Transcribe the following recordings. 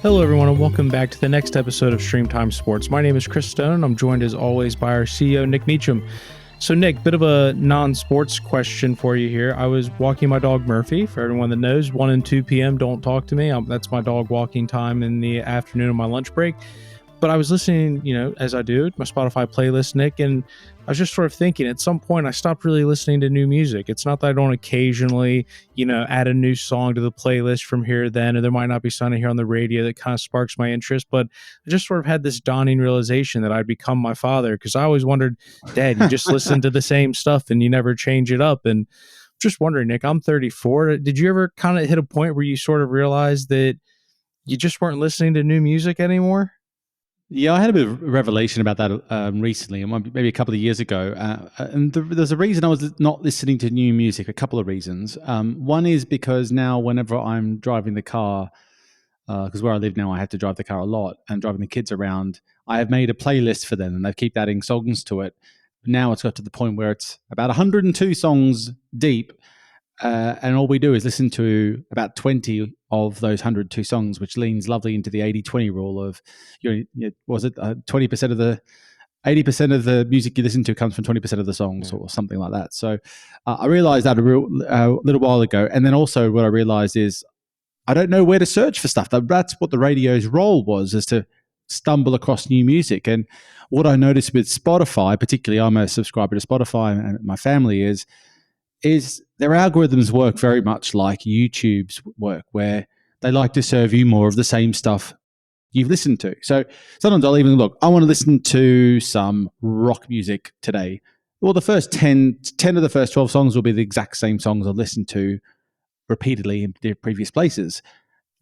Hello, everyone, and welcome back to the next episode of Streamtime Sports. My name is Chris Stone, and I'm joined as always by our CEO, Nick Meacham. So, Nick, bit of a non-sports question for you here. I was walking my dog Murphy. For everyone that knows, 1 and 2 p.m., don't talk to me. That's my dog walking time in the afternoon of my lunch break. But I was listening, as I do, my Spotify playlist, Nick, and I was just sort of thinking at some point I stopped really listening to new music. It's not that I don't occasionally, add a new song to the playlist from here or then, and there might not be something here on the radio that kind of sparks my interest, but I just sort of had this dawning realization that I'd become my father, because I always wondered, Dad, you just listen to the same stuff and you never change it up. And just wondering, Nick, I'm 34. Did you ever kind of hit a point where you sort of realized that you just weren't listening to new music anymore? Yeah, I had a bit of a revelation about that recently, maybe a couple of years ago. And there's a reason I was not listening to new music, a couple of reasons. One is because now whenever I'm driving the car, because where I live now, I have to drive the car a lot, and driving the kids around, I have made a playlist for them and they keep adding songs to it. Now it's got to the point where it's about 102 songs deep. And all we do is listen to about 20 of those 102 songs, which leans lovely into the 80-20 rule of, 20% of the 80% of the music you listen to comes from 20% of the songs, or something like that. So I realized that a little while ago. And then also what I realized is I don't know where to search for stuff. That's what the radio's role was, is to stumble across new music. And what I noticed with Spotify, particularly I'm a subscriber to Spotify and my family is their algorithms work very much like YouTube's work, where they like to serve you more of the same stuff you've listened to. So sometimes I'll even look, I want to listen to some rock music today. Well, the first 10 of the first 12 songs will be the exact same songs I've listened to repeatedly in their previous places.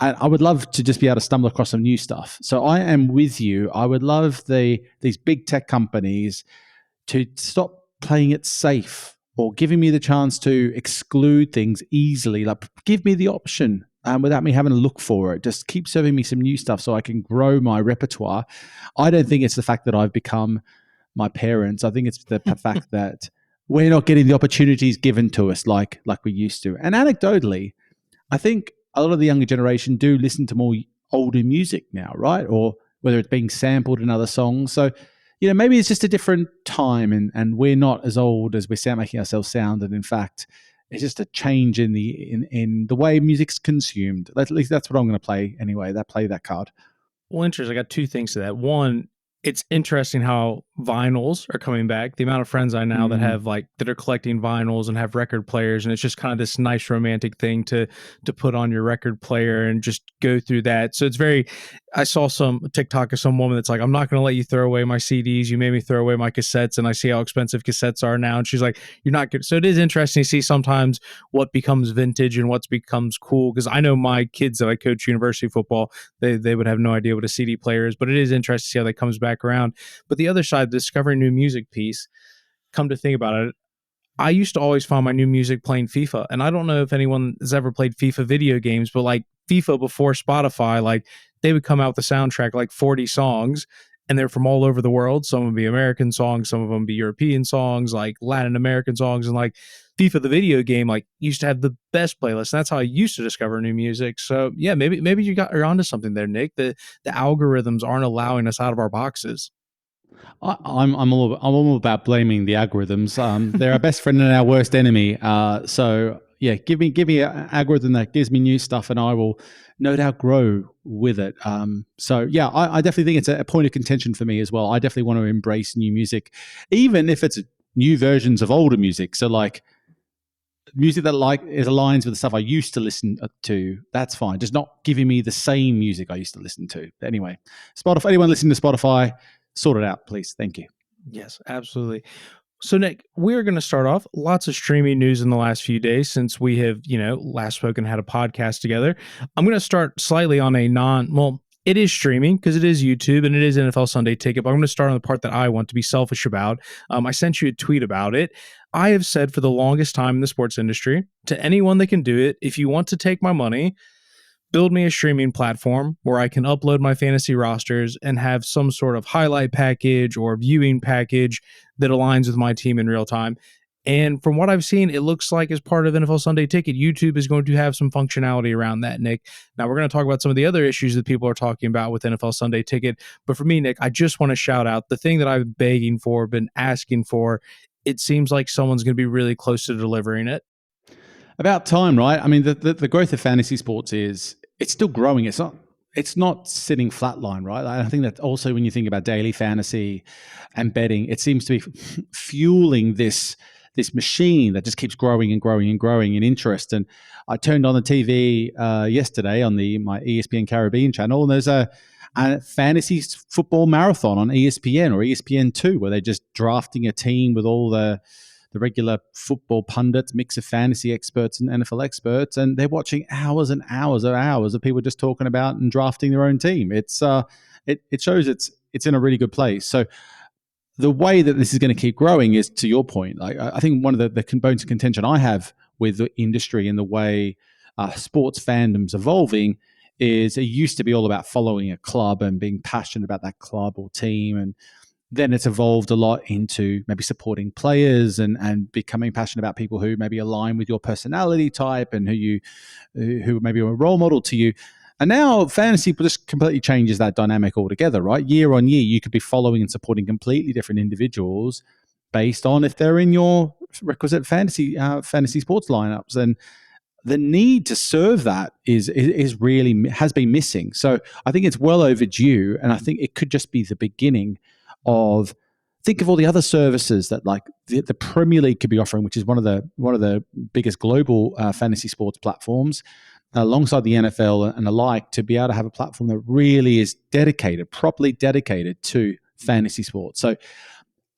And I would love to just be able to stumble across some new stuff. So I am with you. I would love these big tech companies to stop playing it safe, or giving me the chance to exclude things easily. Like, give me the option without me having to look for it. Just keep serving me some new stuff so I can grow my repertoire. I don't think it's the fact that I've become my parents. I think it's the fact that we're not getting the opportunities given to us like we used to. And anecdotally, I think a lot of the younger generation do listen to more older music now, right? Or whether it's being sampled in other songs. So, maybe it's just a different time, and we're not as old as we're making ourselves sound. And in fact, it's just a change in the way music's consumed. At least that's what I'm going to play anyway. Play that card. Well, interesting. I got two things to that. One, it's interesting how vinyls are coming back. The amount of friends I now that have that are collecting vinyls and have record players, and it's just kind of this nice romantic thing to put on your record player and just go through that. So it's very. I saw some TikTok of some woman that's like, I'm not going to let you throw away my CDs. You made me throw away my cassettes, and I see how expensive cassettes are now. And she's like, you're not good. So it is interesting to see sometimes what becomes vintage and what becomes cool. Because I know my kids that I coach university football, they would have no idea what a CD player is, but it is interesting to see how that comes back around. But the other side, the discovering new music piece, come to think about it, I used to always find my new music playing FIFA. And I don't know if anyone has ever played FIFA video games, but like FIFA before Spotify, they would come out with a soundtrack, 40 songs, and they're from all over the world. Some would be American songs, some of them be European songs, Latin American songs, and FIFA, the video game, used to have the best playlist. And that's how I used to discover new music. So yeah, maybe you're onto something there, Nick. The algorithms aren't allowing us out of our boxes. I'm all about blaming the algorithms. They're our best friend and our worst enemy. So yeah, give me an algorithm that gives me new stuff, and I will no doubt grow with it. So yeah, I definitely think it's a point of contention for me as well. I definitely want to embrace new music, even if it's new versions of older music. So music that aligns with the stuff I used to listen to. That's fine. Just not giving me the same music I used to listen to. But anyway, Spotify. Anyone listening to Spotify, sort it out, please. Thank you. Yes, absolutely. So, Nick, we're going to start off lots of streaming news in the last few days since we have, last spoken, had a podcast together. I'm going to start slightly on a it is streaming because it is YouTube and it is NFL Sunday Ticket, but I'm going to start on the part that I want to be selfish about. I sent you a tweet about it. I have said for the longest time in the sports industry to anyone that can do it, if you want to take my money, build me a streaming platform where I can upload my fantasy rosters and have some sort of highlight package or viewing package that aligns with my team in real time. And from what I've seen, it looks like as part of NFL Sunday Ticket, YouTube is going to have some functionality around that, Nick. Now, we're going to talk about some of the other issues that people are talking about with NFL Sunday Ticket. But for me, Nick, I just want to shout out the thing that I've been begging for, been asking for. It seems like someone's going to be really close to delivering it. About time, right? I mean, the growth of fantasy sports it's still growing. It's not sitting flatline, right? I think that also when you think about daily fantasy and betting, it seems to be fueling this machine that just keeps growing and growing and growing in interest. And I turned on the TV yesterday on my ESPN Caribbean channel, and there's a fantasy football marathon on ESPN or ESPN2 where they're just drafting a team with all the regular football pundits, mix of fantasy experts and NFL experts, and they're watching hours and hours of people just talking about and drafting their own team. It shows it's in a really good place. So the way that this is going to keep growing is, to your point, like I think one of the bones of contention I have with the industry and the way sports fandom's evolving is it used to be all about following a club and being passionate about that club or team, and then it's evolved a lot into maybe supporting players and becoming passionate about people who maybe align with your personality type and who maybe are a role model to you. And now fantasy just completely changes that dynamic altogether, right? Year on year, you could be following and supporting completely different individuals based on if they're in your requisite fantasy sports lineups. And the need to serve that is really has been missing. So I think it's well overdue, and I think it could just be the beginning of, think of all the other services that like the Premier League could be offering, which is one of the biggest global fantasy sports platforms, alongside the NFL and the like, to be able to have a platform that really is properly dedicated to fantasy sports. So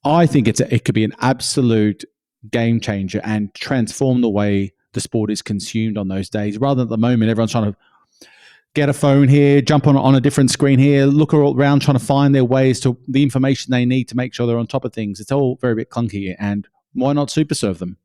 I think it could be an absolute game changer and transform the way the sport is consumed on those days, rather than at the moment everyone's trying to get a phone here, jump on a different screen here, look around trying to find their ways to the information they need to make sure they're on top of things. It's all very bit clunky, and why not super serve them?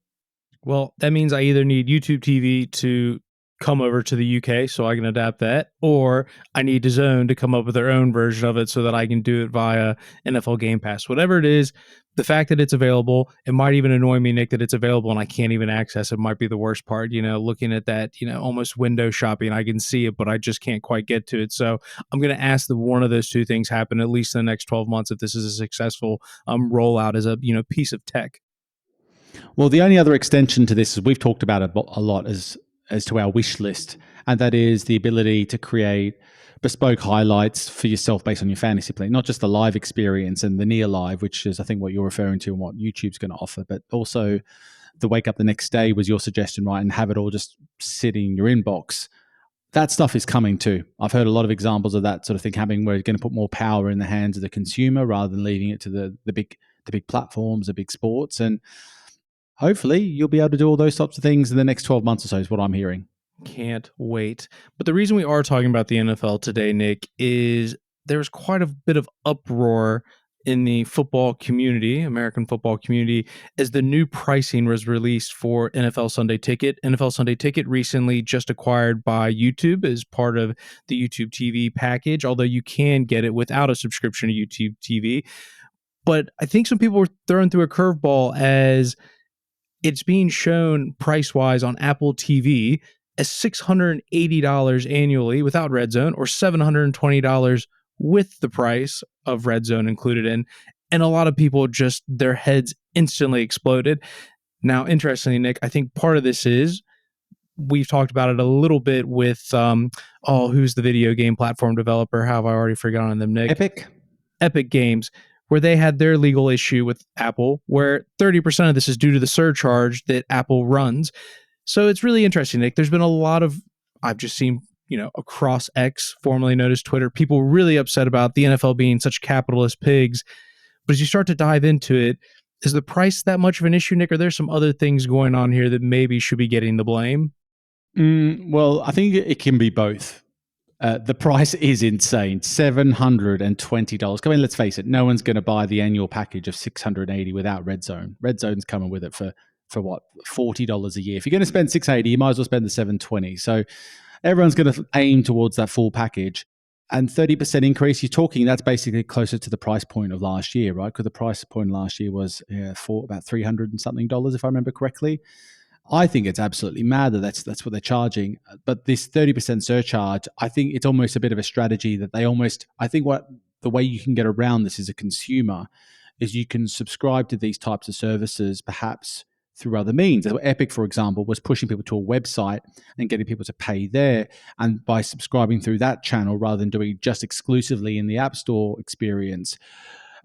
Well, that means I either need YouTube TV to come over to the UK so I can adapt that, or I need DAZN to come up with their own version of it so that I can do it via NFL Game Pass. Whatever it is, the fact that it's available, it might even annoy me, Nick, that it's available and I can't even access it might be the worst part. Looking at that, almost window shopping, I can see it, but I just can't quite get to it. So I'm going to ask that one of those two things happen at least in the next 12 months if this is a successful rollout as a piece of tech. Well, the only other extension to this is we've talked about it a lot as to our wish list, and that is the ability to create bespoke highlights for yourself based on your fantasy play, not just the live experience and the near live, which is I think what you're referring to and what YouTube's going to offer, but also the wake up the next day was your suggestion, right? And have it all just sitting in your inbox. That stuff is coming too. I've heard a lot of examples of that sort of thing happening, where it's going to put more power in the hands of the consumer rather than leaving it to the big platforms, the big sports. And hopefully you'll be able to do all those types of things in the next 12 months or so is what I'm hearing. Can't wait. But the reason we are talking about the NFL today, Nick, is there's quite a bit of uproar in the football community, American football community, as the new pricing was released for NFL Sunday Ticket. NFL Sunday Ticket recently just acquired by YouTube as part of the YouTube TV package, although you can get it without a subscription to YouTube TV. But I think some people were thrown through a curveball as it's being shown price-wise on Apple TV as $680 annually without Red Zone, or $720 with the price of Red Zone included in. And a lot of people just, their heads instantly exploded. Now, interestingly, Nick, I think part of this is, we've talked about it a little bit with, who's the video game platform developer? How have I already forgotten them, Nick? Epic Games, where they had their legal issue with Apple, where 30% of this is due to the surcharge that Apple runs. So it's really interesting, Nick. There's been a lot of, I've just seen, across X, formerly known as Twitter, people really upset about the NFL being such capitalist pigs. But as you start to dive into it, is the price that much of an issue, Nick? Or there's some other things going on here that maybe should be getting the blame? Well, I think it can be both. The price is insane, $720. I mean, let's face it, no one's going to buy the annual package of $680 without Red Zone. Red Zone's coming with it for what, $40 a year. If you're going to spend $680, you might as well spend the $720. So everyone's going to aim towards that full package. And 30% increase, you're talking, that's basically closer to the price point of last year, right? Because the price point last year was for about $300 and something, if I remember correctly. I think it's absolutely mad that that's what they're charging. But this 30% surcharge, I think it's almost a bit of a strategy that I think the way you can get around this as a consumer is you can subscribe to these types of services perhaps through other means. Epic, for example, was pushing people to a website and getting people to pay there. And by subscribing through that channel rather than doing it just exclusively in the App Store experience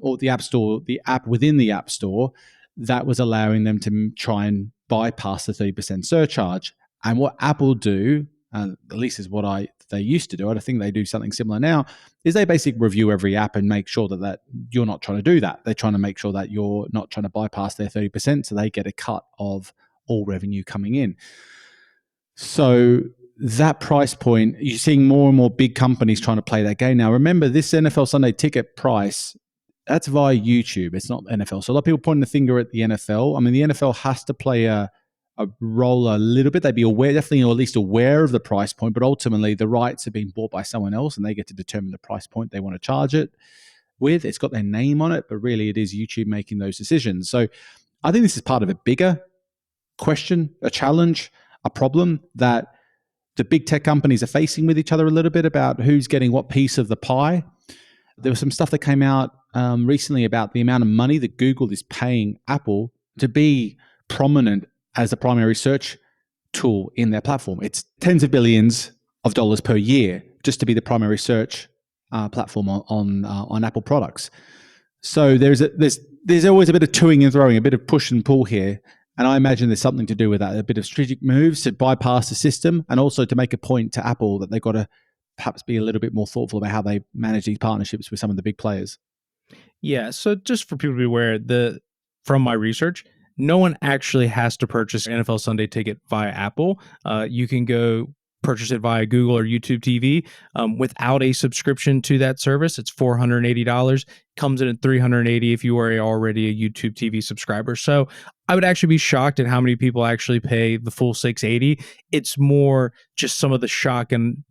or the App Store, the app within the App Store, that was allowing them to try and bypass the 30% surcharge. And what Apple do, at least is what they used to do, I think they do something similar now, is they basically review every app and make sure that you're not trying to do that. They're trying to make sure that you're not trying to bypass their 30%, so they get a cut of all revenue coming in. So that price point, you're seeing more and more big companies trying to play that game. Now, remember, this NFL Sunday Ticket price, that's via YouTube. It's not NFL. So a lot of people pointing the finger at the NFL. I mean, the NFL has to play a role a little bit. They'd be aware, definitely, or at least aware of the price point, but ultimately the rights are being bought by someone else and they get to determine the price point they want to charge it with. It's got their name on it, but really it is YouTube making those decisions. So I think this is part of a bigger question, a challenge, a problem that the big tech companies are facing with each other a little bit about who's getting what piece of the pie. There was some stuff that came out recently about the amount of money that Google is paying Apple to be prominent as the primary search tool in their platform. It's tens of billions of dollars per year just to be the primary search platform on Apple products. So there's always a bit of toing and throwing, a bit of push and pull here. And I imagine there's something to do with that, a bit of strategic moves to bypass the system and also to make a point to Apple that they've got to perhaps be a little bit more thoughtful about how they manage these partnerships with some of the big players. Yeah, so just for people to be aware, from my research, no one actually has to purchase an NFL Sunday Ticket via Apple. You can go purchase it via Google or YouTube TV without a subscription to that service. It's $480. Comes in at $380 if you are already a YouTube TV subscriber. So I would actually be shocked at how many people actually pay the full $680. It's more just some of the shock and,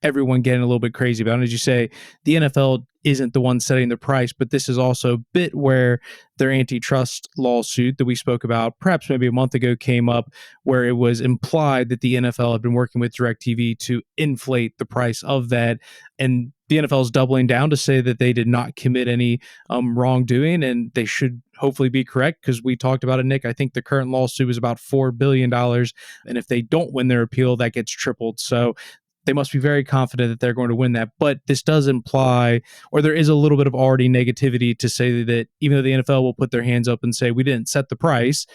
everyone getting a little bit crazy about it. As you say, the NFL isn't the one setting the price, but this is also a bit where their antitrust lawsuit that we spoke about perhaps maybe a month ago came up, where it was implied that the NFL had been working with DirecTV to inflate the price of that. And the NFL is doubling down to say that they did not commit any wrongdoing, and they should hopefully be correct, because we talked about it, Nick. I think the current lawsuit is about $4 billion. And if they don't win their appeal, that gets tripled. So they must be very confident that they're going to win that. But this does imply, or there is a little bit of already negativity to say that even though the NFL will put their hands up and say, we didn't set the price,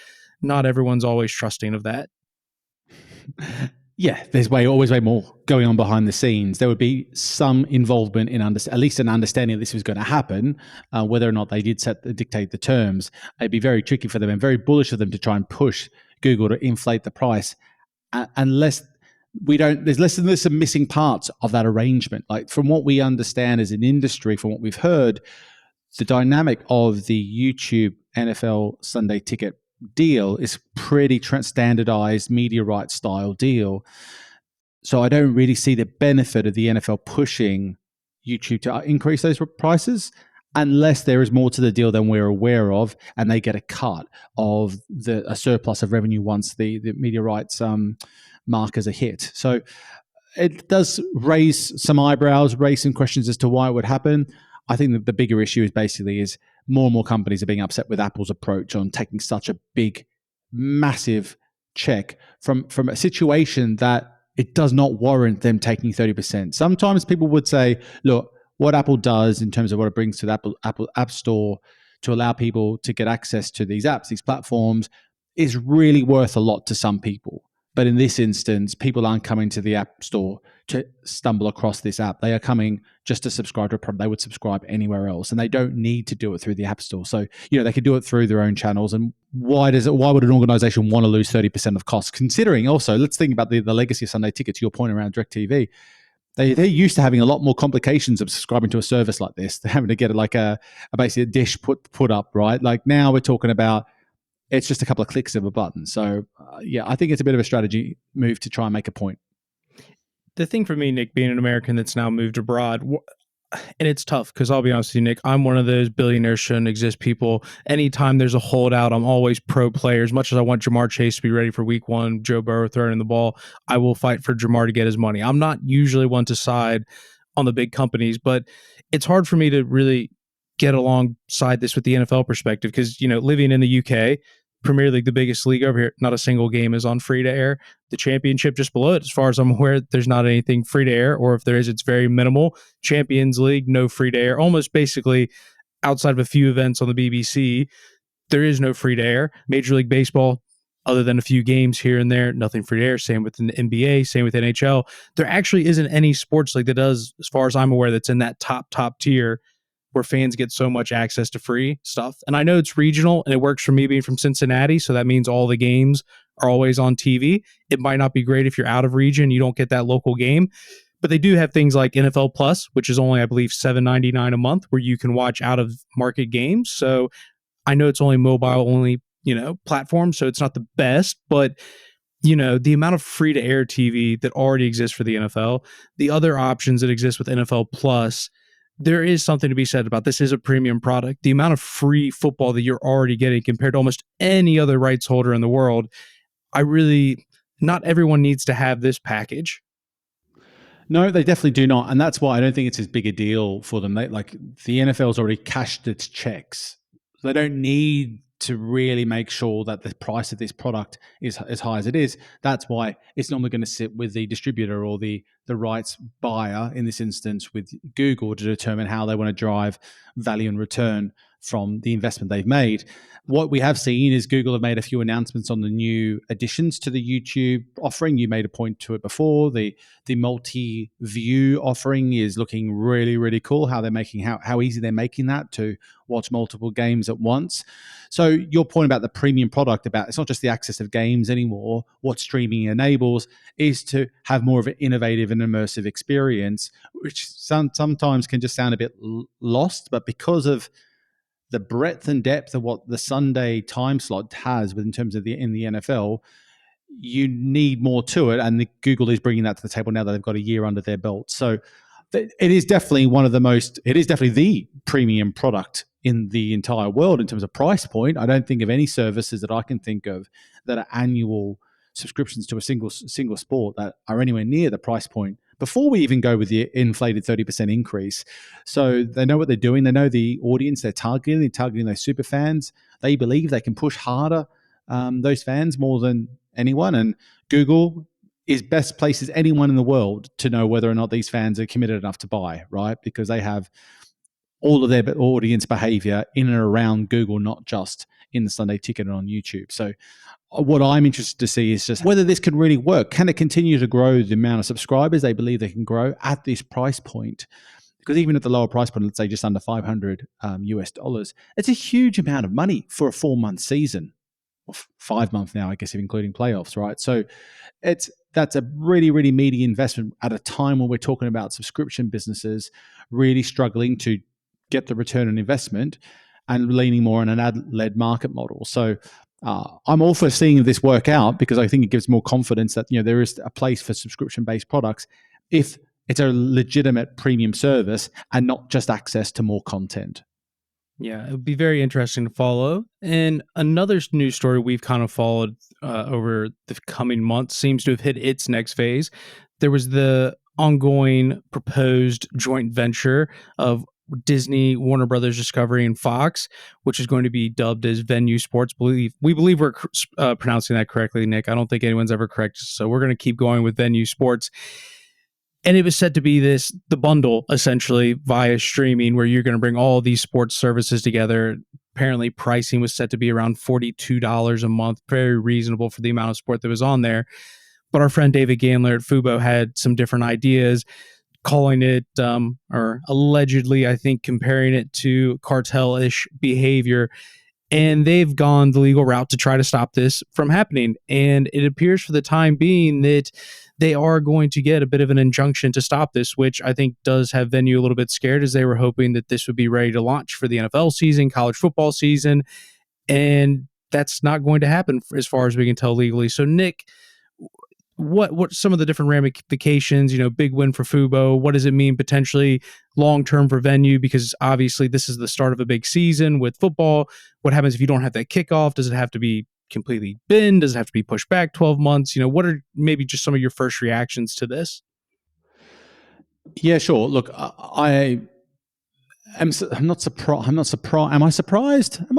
not everyone's always trusting of that. Yeah, there's always way more going on behind the scenes. There would be some involvement in at least an understanding that this was going to happen. Whether or not they did dictate the terms, it'd be very tricky for them and very bullish of them to try and push Google to inflate the price, unless there's some missing parts of that arrangement. Like, from what we understand as an industry, from what we've heard, the dynamic of the YouTube NFL Sunday Ticket deal is pretty standardized media rights style deal. So I don't really see the benefit of the NFL pushing YouTube to increase those prices, unless there is more to the deal than we're aware of, and they get a cut of a surplus of revenue once the media rights markers are hit. So it does raise some eyebrows, raise some questions as to why it would happen. I think that the bigger issue is more and more companies are being upset with Apple's approach on taking such a big, massive check from a situation that it does not warrant them taking 30%. Sometimes people would say, look, what Apple does in terms of what it brings to the Apple App Store to allow people to get access to these apps, these platforms, is really worth a lot to some people. But in this instance, people aren't coming to the App Store to stumble across this app. They are coming just to subscribe to a product. They would subscribe anywhere else, and they don't need to do it through the App Store. So, they could do it through their own channels. And why would an organization want to lose 30% of costs? Considering also, let's think about the legacy of Sunday Ticket, to your point around DirecTV. They're used to having a lot more complications of subscribing to a service like this. They're having to get basically a dish put up, right? Like, now we're talking about, it's just a couple of clicks of a button. So, I think it's a bit of a strategy move to try and make a point. The thing for me, Nick, being an American that's now moved abroad, and it's tough because I'll be honest with you, Nick, I'm one of those billionaires shouldn't exist people. Anytime there's a holdout, I'm always pro player. As much as I want Jamar Chase to be ready for week one, Joe Burrow throwing the ball, I will fight for Jamar to get his money. I'm not usually one to side on the big companies, but it's hard for me to really get alongside this with the NFL perspective because, living in the UK, Premier League, the biggest league over here, not a single game is on free to air. The championship just below it, as far as I'm aware, there's not anything free to air, or if there is, it's very minimal. Champions League, no free to air. Almost basically outside of a few events on the BBC, there is no free to air. Major League Baseball, other than a few games here and there, nothing free to air. Same with the NBA, same with NHL. There actually isn't any sports league that does, as far as I'm aware, that's in that top tier where fans get so much access to free stuff. And I know it's regional and it works for me being from Cincinnati. So that means all the games are always on TV. It might not be great if you're out of region, you don't get that local game. But they do have things like NFL Plus, which is only, I believe, $7.99 a month, where you can watch out of market games. So I know it's only mobile only, platform. So it's not the best, but the amount of free to air TV that already exists for the NFL, the other options that exist with NFL Plus, there is something to be said about this is a premium product. The amount of free football that you're already getting compared to almost any other rights holder in the world, not everyone needs to have this package. No, they definitely do not. And that's why I don't think it's as big a deal for them. The NFL's already cashed its checks. They don't need to really make sure that the price of this product is as high as it is. That's why it's normally going to sit with the distributor or the rights buyer, in this instance with Google, to determine how they want to drive value and return from the investment they've made. What we have seen is Google have made a few announcements on the new additions to the YouTube offering. You made a point to it before. The multi-view offering is looking really, really cool. How easy they're making that to watch multiple games at once. So your point about the premium product, about it's not just the access of games anymore. What streaming enables is to have more of an innovative and immersive experience, which sometimes can just sound a bit lost, but because of the breadth and depth of what the Sunday time slot has in terms of in the NFL, you need more to it. And Google is bringing that to the table now that they've got a year under their belt. So it is definitely the premium product in the entire world in terms of price point. I don't think of any services that I can think of that are annual subscriptions to a single sport that are anywhere near the price point before we even go with the inflated 30% increase. So they know what they're doing. They know the audience they're targeting. They're targeting those super fans. They believe they can push harder those fans more than anyone. And Google is best placed as anyone in the world to know whether or not these fans are committed enough to buy, right? Because they have all of their audience behavior in and around Google, not just in the Sunday Ticket and on YouTube. So what I'm interested to see is just whether this can really work. Can it continue to grow the amount of subscribers they believe they can grow at this price point? Because even at the lower price point, let's say just under $500 US dollars, it's a huge amount of money for a 4-month season, or 5 months now, I guess, if including playoffs, right? So that's a really, really meaty investment at a time when we're talking about subscription businesses really struggling to get the return on investment and leaning more on an ad-led market model. So I'm all for seeing this work out because I think it gives more confidence that there is a place for subscription-based products if it's a legitimate premium service and not just access to more content. Yeah, it would be very interesting to follow. And another news story we've kind of followed over the coming months seems to have hit its next phase. There was the ongoing proposed joint venture of Disney, Warner Brothers Discovery, and Fox, which is going to be dubbed as Venu Sports. We believe we're pronouncing that correctly, Nick. I don't think anyone's ever corrected, so we're going to keep going with Venu Sports. And it was said to be the bundle, essentially, via streaming, where you're going to bring all these sports services together. Apparently, pricing was set to be around $42 a month, very reasonable for the amount of sport that was on there. But our friend David Gandler at Fubo had some different ideas, calling it, or allegedly, I think, comparing it to cartel-ish behavior. And they've gone the legal route to try to stop this from happening. And it appears for the time being that they are going to get a bit of an injunction to stop this, which I think does have Venu a little bit scared, as they were hoping that this would be ready to launch for the NFL season, college football season. And that's not going to happen as far as we can tell legally. So, Nick, what some of the different ramifications, big win for Fubo. What does it mean potentially long term for Venu? Because obviously this is the start of a big season with football. What happens if you don't have that kickoff? Does it have to be completely binned? Does it have to be pushed back 12 months? What are maybe just some of your first reactions to this? Yeah, sure. Look, I'm not surprised. I'm not surprised. Am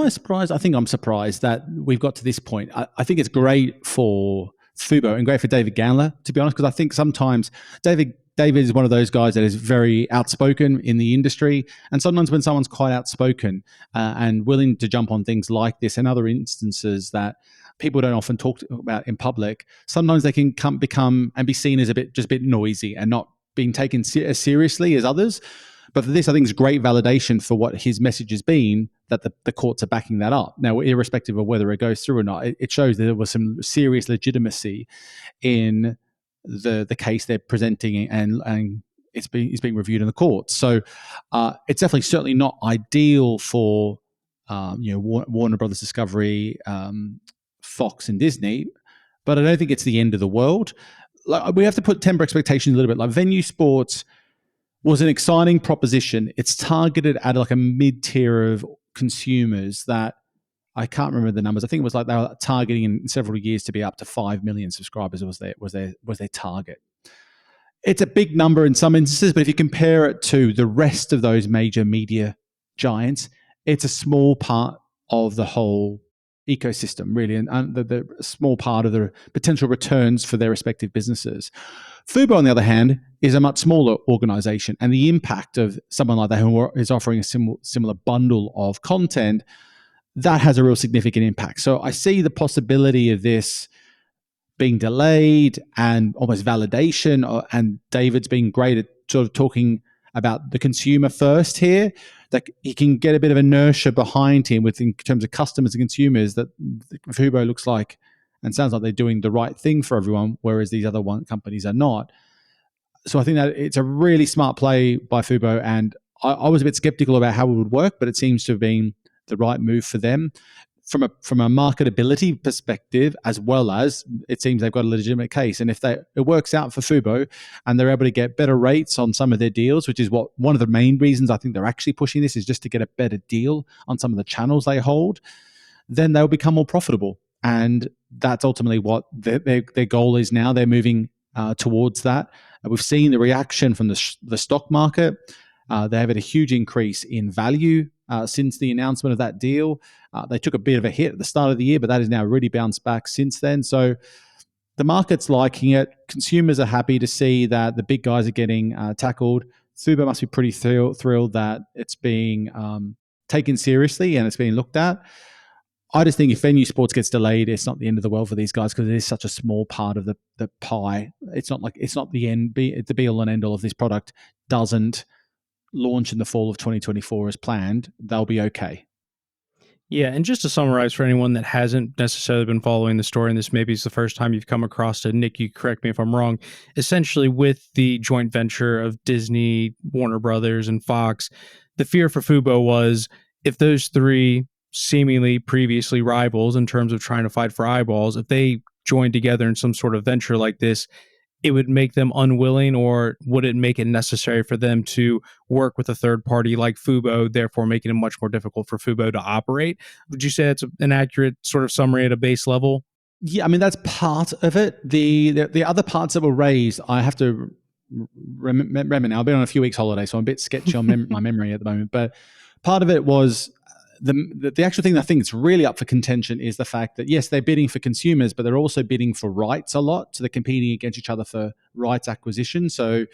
I surprised? I think I'm surprised that we've got to this point. I think it's great for Fubo and great for David Gandler, to be honest, because I think sometimes David is one of those guys that is very outspoken in the industry, and sometimes when someone's quite outspoken and willing to jump on things like this and other instances that people don't often talk about in public, sometimes they can become and be seen as a bit noisy and not being taken as seriously as others. But for this, I think it's great validation for what his message has been, that the courts are backing that up. Now, irrespective of whether it goes through or not, it shows that there was some serious legitimacy in the case they're presenting, and it's being reviewed in the courts. So it's certainly not ideal for Warner Brothers Discovery, Fox, and Disney, but I don't think it's the end of the world. Like, we have to temper expectations a little bit. Like, Venu Sports was an exciting proposition. It's targeted at like a mid-tier of consumers that I can't remember the numbers. I think it was like they were targeting in several years to be up to 5 million subscribers was their target. It's a big number in some instances, but if you compare it to the rest of those major media giants, it's a small part of the whole ecosystem, really, and the small part of the potential returns for their respective businesses. Fubo, on the other hand, is a much smaller organization, and the impact of someone like that who is offering a similar bundle of content, that has a real significant impact. So I see the possibility of this being delayed and almost validation, and David's being great at sort of talking about the consumer first here, that he can get a bit of inertia behind him in terms of customers and consumers, that Fubo looks like and sounds like they're doing the right thing for everyone, whereas these other companies are not. So I think that it's a really smart play by Fubo, and I was a bit skeptical about how it would work, but it seems to have been the right move for them from a marketability perspective, as well as it seems they've got a legitimate case. And if it works out for Fubo and they're able to get better rates on some of their deals, which is one of the main reasons I think they're actually pushing this, is just to get a better deal on some of the channels they hold, then they'll become more profitable. And that's ultimately what their goal is now. They're moving towards that. We've seen the reaction from the stock market. They have had a huge increase in value since the announcement of that deal. They took a bit of a hit at the start of the year, but that has now really bounced back since then. So the market's liking it. Consumers are happy to see that the big guys are getting tackled. Fubo must be pretty thrilled that it's being taken seriously and it's being looked at. I just think if Venu Sports gets delayed, it's not the end of the world for these guys, because it is such a small part of the pie. It's not the be all and end all. If this product doesn't launch in the fall of 2024 as planned, they'll be okay. Yeah, and just to summarize for anyone that hasn't necessarily been following the story, and this maybe is the first time you've come across it, Nick, you correct me if I'm wrong, essentially with the joint venture of Disney, Warner Brothers, and Fox, the fear for Fubo was if those three seemingly previously rivals in terms of trying to fight for eyeballs, if they joined together in some sort of venture like this, it would make them unwilling, or would it make it necessary for them to work with a third party like Fubo, therefore making it much more difficult for Fubo to operate? Would you say it's an accurate sort of summary at a base level? Yeah, I mean, that's part of it. The other parts that were raised, I have to remember now. I've been on a few weeks holiday, so I'm a bit sketchy on my memory at the moment. But part of it was the actual thing I think that's really up for contention is the fact that, yes, they're bidding for consumers, but they're also bidding for rights a lot. So they're competing against each other for rights acquisition. So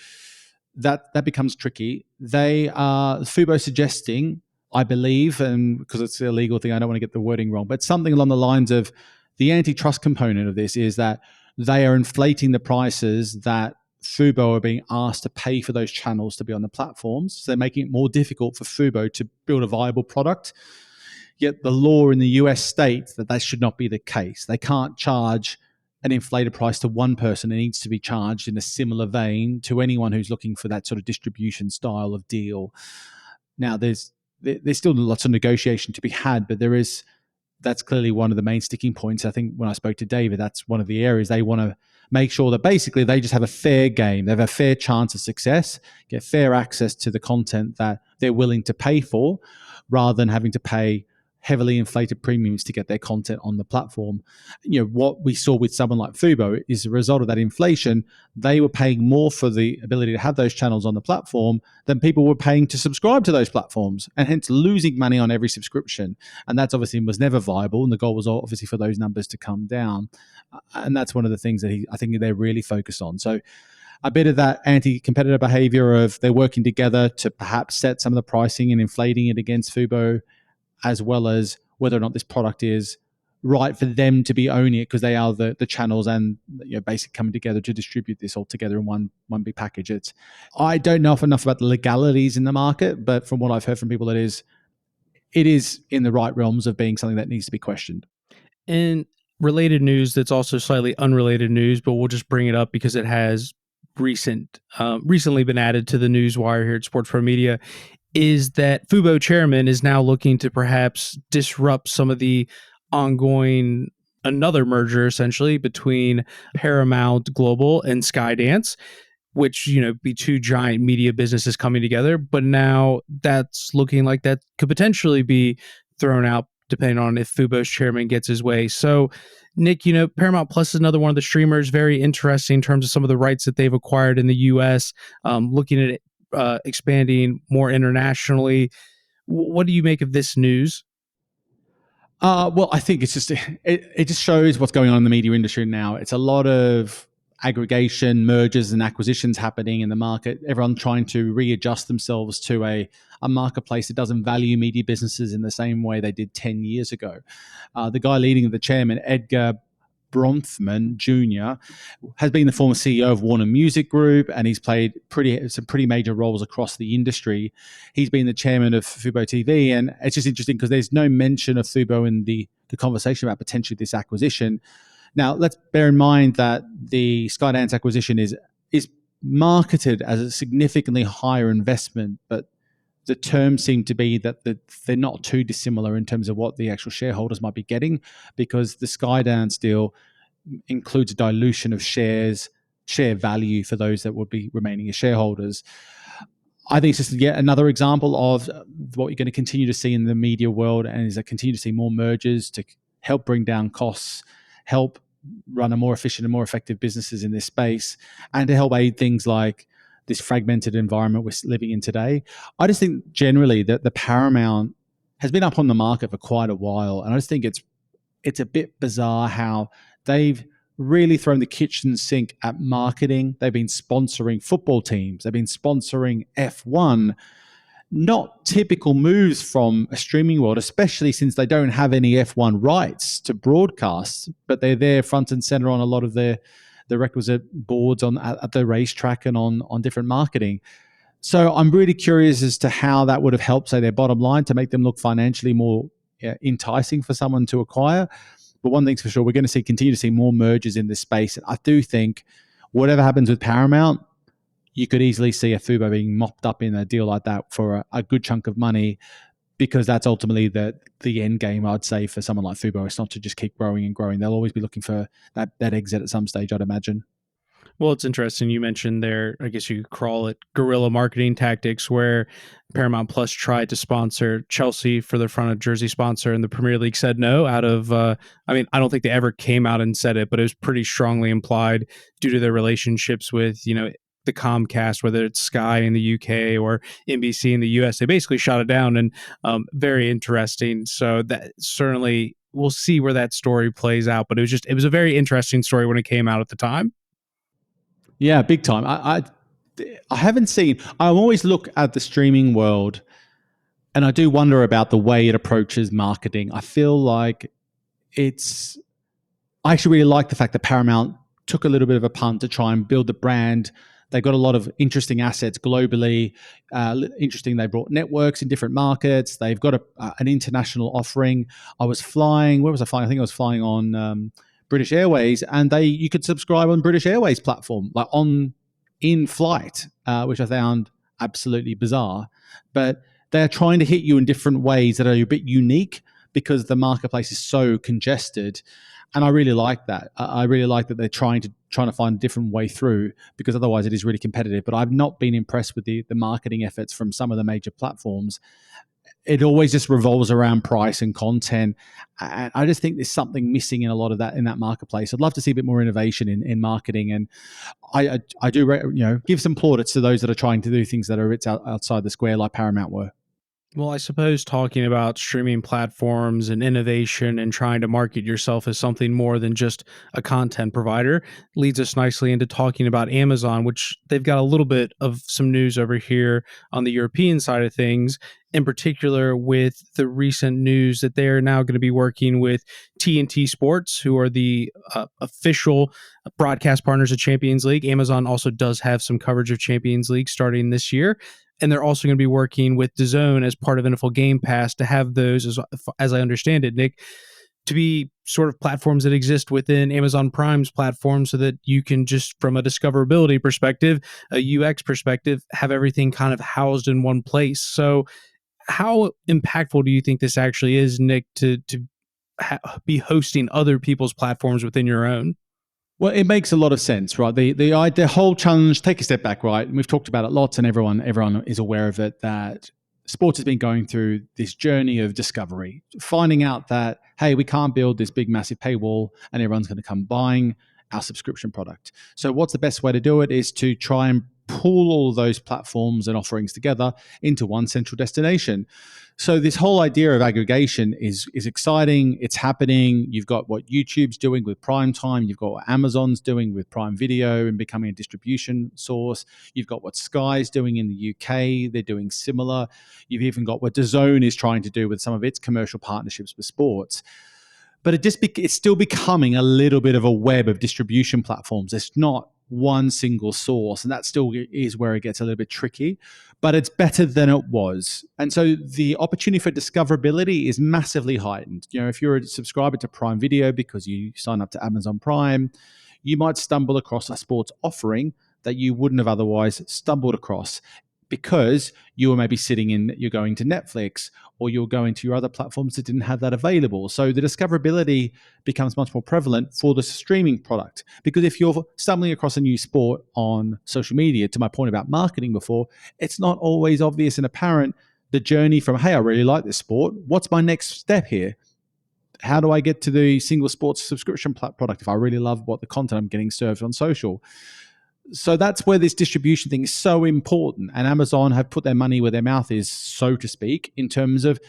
that becomes tricky. They are Fubo suggesting, I believe, and because it's a legal thing, I don't want to get the wording wrong, but something along the lines of the antitrust component of this is that they are inflating the prices that Fubo are being asked to pay for those channels to be on the platforms. So they're making it more difficult for Fubo to build a viable product. Yet the law in the US states that should not be the case. They can't charge an inflated price to one person. It needs to be charged in a similar vein to anyone who's looking for that sort of distribution style of deal. Now, there's still lots of negotiation to be had, but that's clearly one of the main sticking points. I think when I spoke to David, that's one of the areas they want to make sure that basically they just have a fair game. They have a fair chance of success, get fair access to the content that they're willing to pay for, rather than having to pay heavily inflated premiums to get their content on the platform. What we saw with someone like Fubo is a result of that inflation. They were paying more for the ability to have those channels on the platform than people were paying to subscribe to those platforms, and hence losing money on every subscription. And that's obviously was never viable. And the goal was obviously for those numbers to come down. And that's one of the things that I think they're really focused on. So a bit of that anti-competitive behavior of they're working together to perhaps set some of the pricing and inflating it against Fubo, as well as whether or not this product is right for them to be owning it, because they are the channels and basically coming together to distribute this all together in one big package. I don't know enough about the legalities in the market, but from what I've heard from people, it is in the right realms of being something that needs to be questioned. In related news that's also slightly unrelated news, but we'll just bring it up because it has recently been added to the news wire here at Sports Pro Media, is that Fubo chairman is now looking to perhaps disrupt some of the ongoing another merger essentially between Paramount Global and Skydance, which be two giant media businesses coming together. But now that's looking like that could potentially be thrown out depending on if Fubo's chairman gets his way. So Nick, Paramount Plus is another one of the streamers, very interesting in terms of some of the rights that they've acquired in the US, looking at it expanding more internationally. What do you make of this news? Well, I think it's just it just shows what's going on in the media industry now. It's a lot of aggregation, mergers, and acquisitions happening in the market. Everyone trying to readjust themselves to a marketplace that doesn't value media businesses in the same way they did 10 years ago. The guy leading the chairman, Edgar Bronfman Jr., has been the former CEO of Warner Music Group, and he's played some pretty major roles across the industry. He's been the chairman of Fubo TV, and it's just interesting because there's no mention of Fubo in the conversation about potentially this acquisition. Now, let's bear in mind that the Skydance acquisition is marketed as a significantly higher investment, but the terms seem to be that they're not too dissimilar in terms of what the actual shareholders might be getting, because the Skydance deal includes a dilution of share value for those that would be remaining as shareholders. I think it's just yet another example of what you're going to continue to see in the media world, and is that continue to see more mergers to help bring down costs, help run a more efficient and more effective businesses in this space, and to help aid things like this fragmented environment we're living in today. I just think generally that the Paramount has been up on the market for quite a while, and I just think it's a bit bizarre how they've really thrown the kitchen sink at marketing. They've been sponsoring football teams. They've been sponsoring F1. Not typical moves from a streaming world, especially since they don't have any F1 rights to broadcast, but they're there front and center on a lot of the requisite boards at the racetrack and on different marketing. So I'm really curious as to how that would have helped, say, their bottom line to make them look financially more enticing for someone to acquire. But one thing's for sure, we're going to continue to see more mergers in this space. I do think whatever happens with Paramount, you could easily see a Fubo being mopped up in a deal like that for a good chunk of money, because that's ultimately the end game, I'd say, for someone like Fubo. It's not to just keep growing and growing. They'll always be looking for that exit at some stage, I'd imagine. Well, it's interesting. You mentioned there, I guess you could call it guerrilla marketing tactics, where Paramount Plus tried to sponsor Chelsea for their front of jersey sponsor, and the Premier League said no out of, I don't think they ever came out and said it, but it was pretty strongly implied due to their relationships with, the Comcast, whether it's Sky in the UK or NBC in the US. They basically shot it down, and very interesting. So that certainly we'll see where that story plays out, but it was a very interesting story when it came out at the time. Yeah, big time. I haven't seen. I always look at the streaming world, and I do wonder about the way it approaches marketing. I feel like I actually really like the fact that Paramount took a little bit of a punt to try and build the brand. They've got a lot of interesting assets globally. They brought networks in different markets. They've got an international offering. Where was I flying? I think I was flying on British Airways, and you could subscribe on British Airways platform, like in flight, which I found absolutely bizarre. But they're trying to hit you in different ways that are a bit unique, because the marketplace is so congested. And I really like that. I really like that they're trying to find a different way through, because otherwise it is really competitive. But I've not been impressed with the marketing efforts from some of the major platforms. It always just revolves around price and content. And I just think there's something missing in a lot of that in that marketplace. I'd love to see a bit more innovation in marketing. And I do give some plaudits to those that are trying to do things that are outside the square, like Paramount were. Well, I suppose talking about streaming platforms and innovation and trying to market yourself as something more than just a content provider leads us nicely into talking about Amazon, which they've got a little bit of some news over here on the European side of things, in particular with the recent news that they are now going to be working with TNT Sports, who are the official broadcast partners of Champions League. Amazon also does have some coverage of Champions League starting this year. And they're also going to be working with DAZN as part of NFL Game Pass to have those, as I understand it, Nick, to be sort of platforms that exist within Amazon Prime's platform, so that you can just, from a discoverability perspective, a UX perspective, have everything kind of housed in one place. So how impactful do you think this actually is, Nick, to be hosting other people's platforms within your own? Well, it makes a lot of sense, right? The whole challenge. Take a step back, right? And we've talked about it lots, and everyone is aware of it. That sports has been going through this journey of discovery, finding out that, hey, we can't build this big, massive paywall, and everyone's going to come buying our subscription product. So, what's the best way to do it is to try and pull all those platforms and offerings together into one central destination. So this whole idea of aggregation is exciting. It's happening. You've got what YouTube's doing with Prime Time. You've got what Amazon's doing with Prime Video and becoming a distribution source. You've got what Sky's doing in the UK. They're doing similar. You've even got what DAZN is trying to do with some of its commercial partnerships with sports. But it's still becoming a little bit of a web of distribution platforms. It's not one single source, and that still is where it gets a little bit tricky, but it's better than it was. And so the opportunity for discoverability is massively heightened. If you're a subscriber to Prime Video because you sign up to Amazon Prime, you might stumble across a sports offering that you wouldn't have otherwise stumbled across, because you're going to Netflix, or you're going to your other platforms that didn't have that available. So the discoverability becomes much more prevalent for the streaming product. Because if you're stumbling across a new sport on social media, to my point about marketing before, it's not always obvious and apparent the journey from, hey, I really like this sport. What's my next step here? How do I get to the single sports subscription product if I really love what the content I'm getting served on social? So that's where this distribution thing is so important. And Amazon have put their money where their mouth is, so to speak, in terms of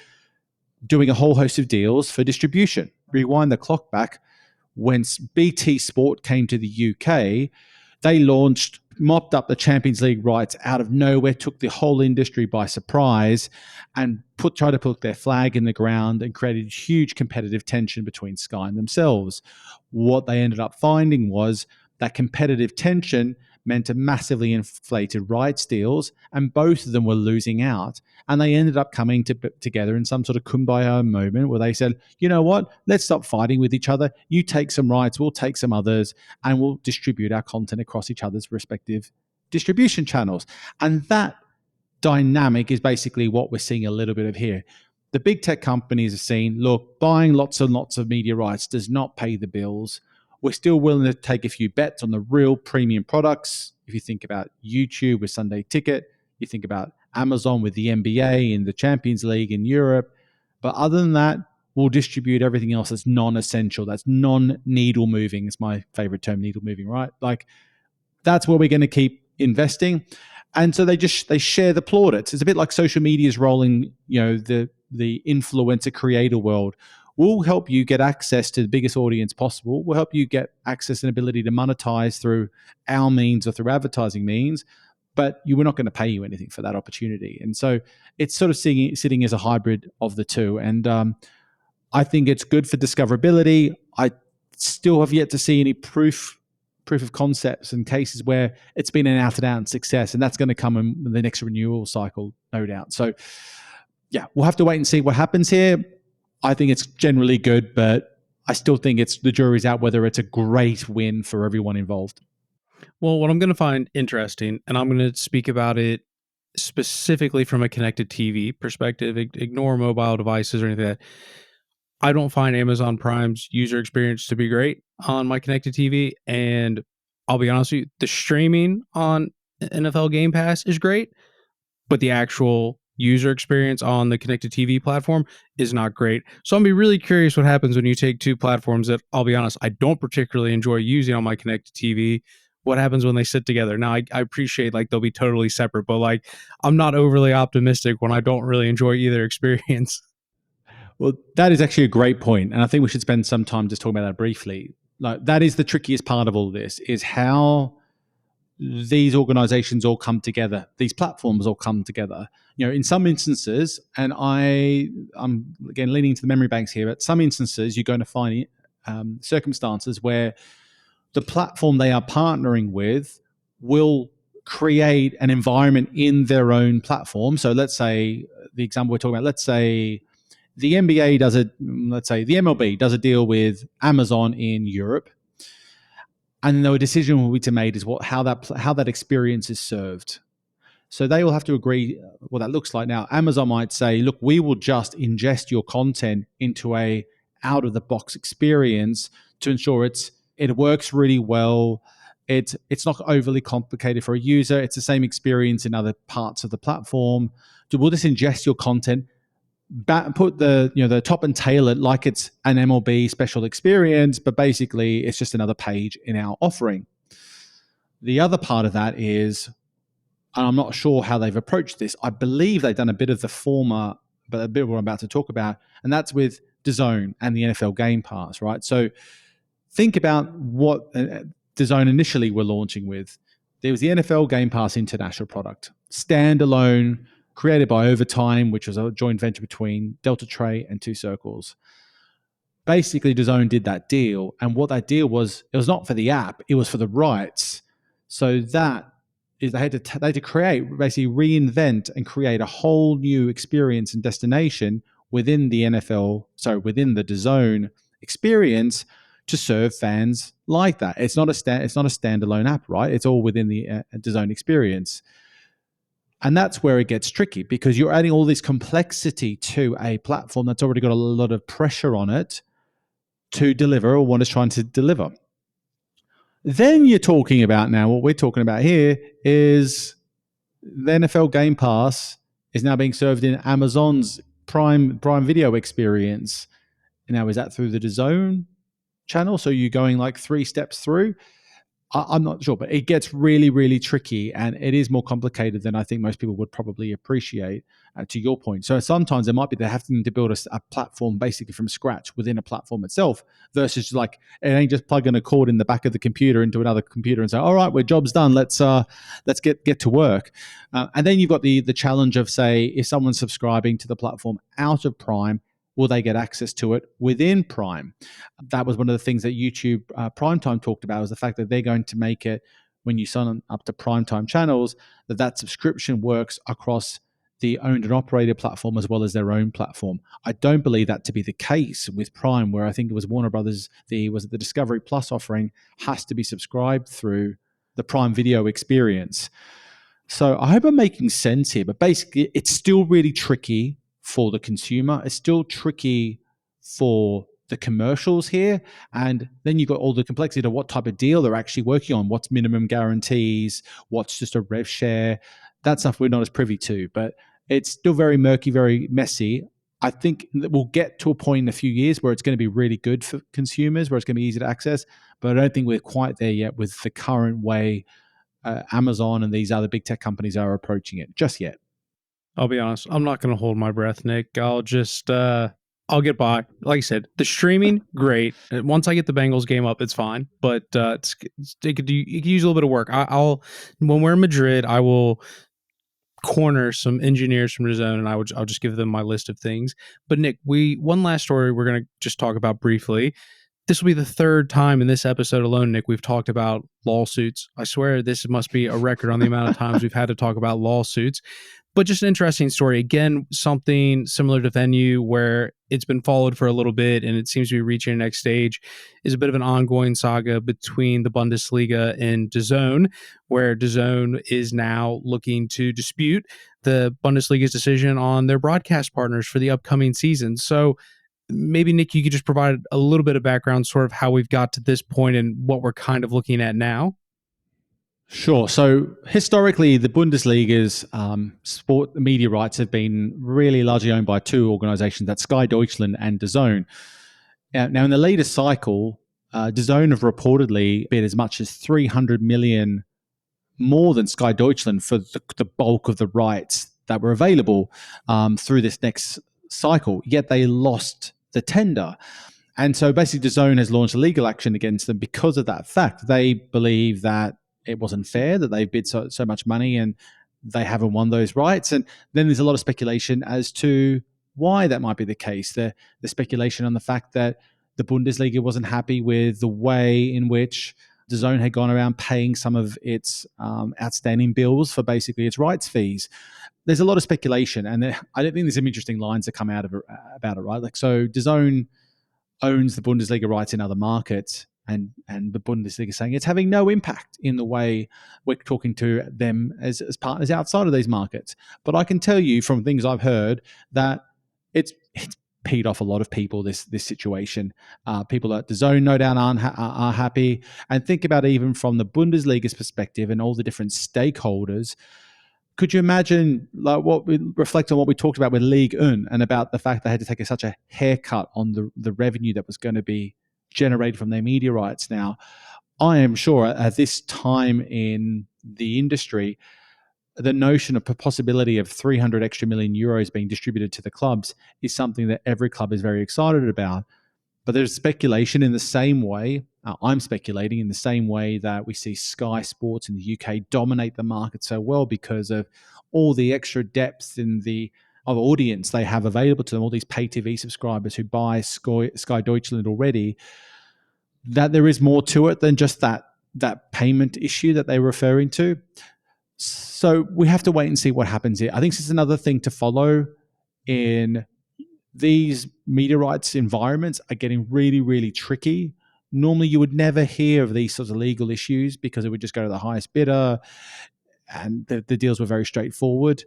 doing a whole host of deals for distribution. Rewind the clock back, when BT Sport came to the UK, they mopped up the Champions League rights out of nowhere, took the whole industry by surprise, and tried to put their flag in the ground and created huge competitive tension between Sky and themselves. What they ended up finding was that competitive tension meant a massively inflated rights deals, and both of them were losing out. And they ended up coming together in some sort of kumbaya moment where they said, you know what, let's stop fighting with each other. You take some rights, we'll take some others, and we'll distribute our content across each other's respective distribution channels. And that dynamic is basically what we're seeing a little bit of here. The big tech companies are saying, look, buying lots and lots of media rights does not pay the bills. We're still willing to take a few bets on the real premium products. If you think about YouTube with Sunday Ticket, you think about Amazon with the NBA and the Champions League in Europe. But other than that, we'll distribute everything else that's non-essential, that's non-needle moving. It's my favorite term, needle moving, right? Like, that's where we're going to keep investing. And so they share the plaudits. It's a bit like social media's rolling, the influencer creator world. We'll help you get access to the biggest audience possible. We'll help you get access and ability to monetize through our means or through advertising means, but we're not going to pay you anything for that opportunity. And so it's sort of sitting as a hybrid of the two. And I think it's good for discoverability. I still have yet to see any proof of concepts and cases where it's been an out-and-out success, and that's going to come in the next renewal cycle, no doubt. So yeah, we'll have to wait and see what happens here. I think it's generally good, but I still think the jury's out whether it's a great win for everyone involved. Well, what I'm going to find interesting, and I'm going to speak about it specifically from a connected TV perspective, ignore mobile devices or anything like that. I don't find Amazon Prime's user experience to be great on my connected TV. And I'll be honest with you, the streaming on NFL Game Pass is great, but the actual user experience on the connected TV platform is not great. So I'm be really curious what happens when you take two platforms that, I'll be honest, I don't particularly enjoy using on my connected TV. What happens when they sit together? Now, I appreciate like they'll be totally separate, but like I'm not overly optimistic when I don't really enjoy either experience. Well, that is actually a great point, and I think we should spend some time just talking about that briefly. Like that is the trickiest part of all this: is how these organizations all come together, these platforms all come together. You know, in some instances, and I'm again leaning to the memory banks here, but some instances you're going to find circumstances where the platform they are partnering with will create an environment in their own platform. So let's say the example we're talking about, let's say the NBA does it, let's say the MLB does a deal with Amazon in Europe, and then a decision will be to made is how that experience is served. So they will have to agree what that looks like. Now, Amazon might say, look, we will just ingest your content into a out of the box experience to ensure it works really well. It's not overly complicated for a user. It's the same experience in other parts of the platform. We'll just ingest your content, put the top and tail it like it's an MLB special experience, but basically it's just another page in our offering. The other part of that is, and I'm not sure how they've approached this, I believe they've done a bit of the former, but a bit of what I'm about to talk about, and that's with DAZN and the NFL Game Pass, right? So think about what DAZN initially were launching with. There was the NFL Game Pass International product, standalone, created by Overtime, which was a joint venture between Delta Tray and Two Circles. Basically, DAZN did that deal, and what that deal was, it was not for the app, it was for the rights. So that is they had to create, basically reinvent and create a whole new experience and destination within the within the DAZN experience to serve fans like that. It's not a standalone app, right? It's all within the DAZN experience. And that's where it gets tricky, because you're adding all this complexity to a platform that's already got a lot of pressure on it to deliver, or what it's trying to deliver. Then you're talking about, now what we're talking about here is the NFL Game Pass is now being served in Amazon's Prime Video experience. Now, is that through the DAZN channel? So you're going like 3 steps through? I'm not sure, but it gets really, really tricky, and it is more complicated than I think most people would probably appreciate, to your point. So sometimes it might be they're having to build a platform basically from scratch within a platform itself, versus like it ain't just plugging a cord in the back of the computer into another computer and say, all right, we're job's done. Let's get to work. And then you've got the challenge of, say, if someone's subscribing to the platform out of Prime, will they get access to it within Prime? That was one of the things that YouTube Primetime talked about, was the fact that they're going to make it, when you sign up to Primetime channels, that subscription works across the owned and operated platform as well as their own platform. I don't believe that to be the case with Prime, where I think it was Warner Brothers, the Discovery Plus offering has to be subscribed through the Prime Video experience. So I hope I'm making sense here, but basically it's still really tricky for the consumer. It's still tricky for the commercials here. And then you've got all the complexity of what type of deal they're actually working on. What's minimum guarantees? What's just a rev share? That stuff we're not as privy to, but it's still very murky, very messy. I think that we'll get to a point in a few years where it's going to be really good for consumers, where it's going to be easy to access. But I don't think we're quite there yet with the current way Amazon and these other big tech companies are approaching it just yet. I'll be honest, I'm not going to hold my breath, Nick. I'll just, I'll get by. Like I said, the streaming, great. Once I get the Bengals game up, it's fine. But it could use a little bit of work. I'll when we're in Madrid, I will corner some engineers from DAZN, and I'll just give them my list of things. But Nick, one last story we're going to just talk about briefly. This will be the third time in this episode alone, Nick, we've talked about lawsuits. I swear this must be a record on the amount of times we've had to talk about lawsuits. But just an interesting story. Again, something similar to Venu, where it's been followed for a little bit and it seems to be reaching the next stage, is a bit of an ongoing saga between the Bundesliga and DAZN, where DAZN is now looking to dispute the Bundesliga's decision on their broadcast partners for the upcoming season. So maybe Nick, you could just provide a little bit of background, sort of how we've got to this point and what we're kind of looking at now. Sure. So historically, the Bundesliga's sport media rights have been really largely owned by two organizations, that's Sky Deutschland and DAZN. Now, in the latest cycle, DAZN have reportedly bid as much as 300 million more than Sky Deutschland for the bulk of the rights that were available through this next cycle, yet they lost the tender. And so basically DAZN has launched a legal action against them because of that fact. They believe that it wasn't fair, that they've bid so much money and they haven't won those rights. And then there's a lot of speculation as to why that might be the case. The speculation on the fact that the Bundesliga wasn't happy with the way in which DAZN had gone around paying some of its outstanding bills for basically its rights fees. There's a lot of speculation, and I don't think there's some interesting lines that come out of it, about it, right? Like, so DAZN owns the Bundesliga rights in other markets, and the Bundesliga saying it's having no impact in the way we're talking to them as partners outside of these markets. But I can tell you from things I've heard that it's peed off a lot of people, this situation. People at DAZN no doubt are happy. And think about it even from the Bundesliga's perspective and all the different stakeholders. Could you imagine, like, what we reflect on what we talked about with Ligue 1 and about the fact they had to take such a haircut on the revenue that was going to be generated from their media rights? Now, I am sure at this time in the industry, the notion of the possibility of 300 extra million euros being distributed to the clubs is something that every club is very excited about. But there's speculation in the same way, I'm speculating in the same way that we see Sky Sports in the UK dominate the market so well because of all the extra depth in of audience they have available to them, all these pay TV subscribers who buy Sky Deutschland already, that there is more to it than just that payment issue that they're referring to. So we have to wait and see what happens here. I think this is another thing to follow in these media rights environments are getting really, really tricky. Normally, you would never hear of these sorts of legal issues because it would just go to the highest bidder, and the deals were very straightforward.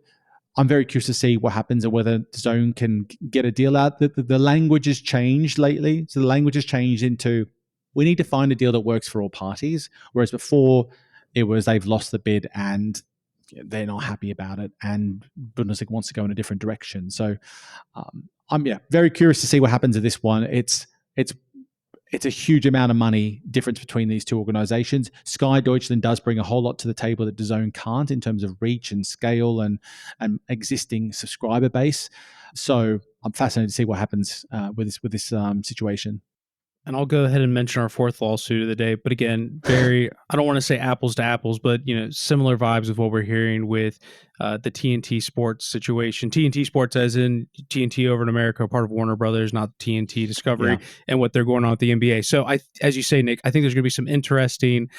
I'm very curious to see what happens and whether DAZN can get a deal out. The language has changed lately. So the language has changed into, we need to find a deal that works for all parties, whereas before it was they've lost the bid and they're not happy about it, and Bundesliga wants to go in a different direction. So I'm very curious to see what happens to this one. It's a huge amount of money difference between these two organizations. Sky Deutschland does bring a whole lot to the table that DAZN can't in terms of reach and scale and existing subscriber base. So I'm fascinated to see what happens with this situation. And I'll go ahead and mention our fourth lawsuit of the day. But again, I don't want to say apples to apples, but similar vibes of what we're hearing with the TNT Sports situation. TNT Sports as in TNT over in America, part of Warner Brothers, not TNT Discovery, and what they're going on with the NBA. So as you say, Nick, I think there's going to be some interesting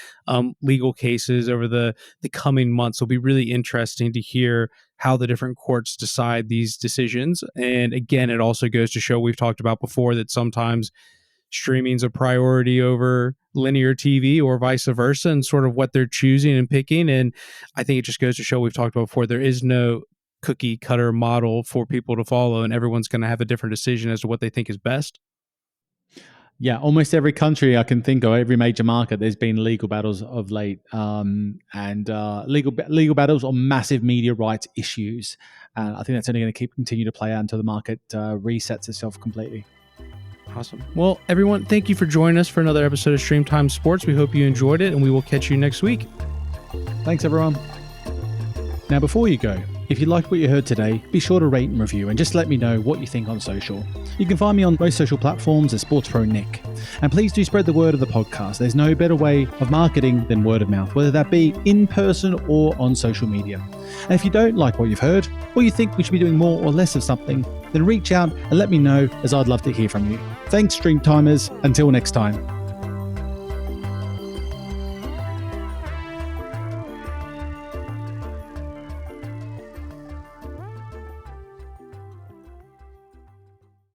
legal cases over the coming months. It'll be really interesting to hear how the different courts decide these decisions. And again, it also goes to show, we've talked about before, that sometimes streaming's a priority over linear TV or vice versa, and sort of what they're choosing and picking. And I think it just goes to show, we've talked about before, there is no cookie cutter model for people to follow, and everyone's going to have a different decision as to what they think is best. Yeah, almost every country I can think of, every major market, there's been legal battles of late, and legal battles on massive media rights issues. I think that's only going to continue to play out until the market resets itself completely. Awesome. Well, everyone, thank you for joining us for another episode of Stream Time Sports. We hope you enjoyed it, and we will catch you next week. Thanks, everyone. Now, before you go, if you liked what you heard today, be sure to rate and review and just let me know what you think on social. You can find me on most social platforms as SportsPro Nick. And please do spread the word of the podcast. There's no better way of marketing than word of mouth, whether that be in person or on social media. And if you don't like what you've heard, or you think we should be doing more or less of something, then reach out and let me know, as I'd love to hear from you. Thanks, Stream Timers. Until next time.